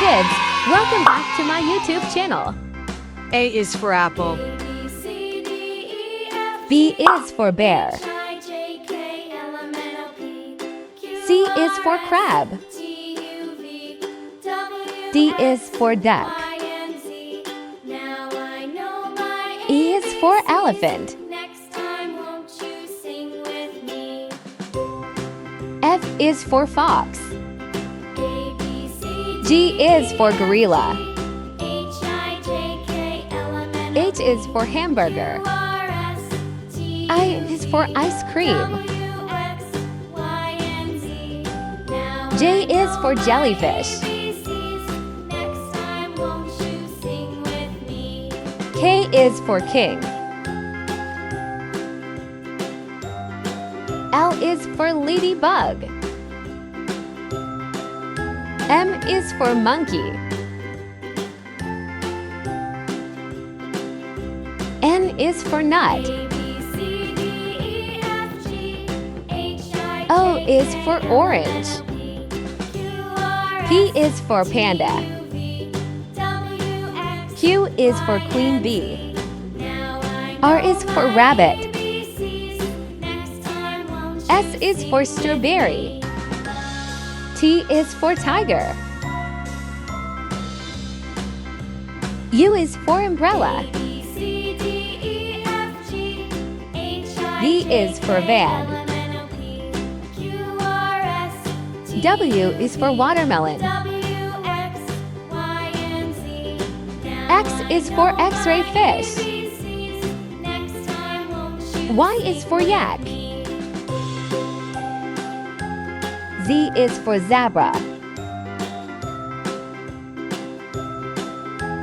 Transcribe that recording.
kids, welcome back to my YouTube channel. A is for apple. B is for bear. C is for crab. D is for duck. E is for elephant. F is for fox. G is for gorilla. H is for hamburger. I is for ice cream. J is for jellyfish. K is for king. L is for ladybug. M is for monkey. N is for nut. O is for orange. P is for panda. Q is for queen bee. R is for rabbit. S is for strawberry. T is for tiger. U is for umbrella. V is for van. W is for watermelon. X is for X-ray fish. Y is for yak. Z is for zebra.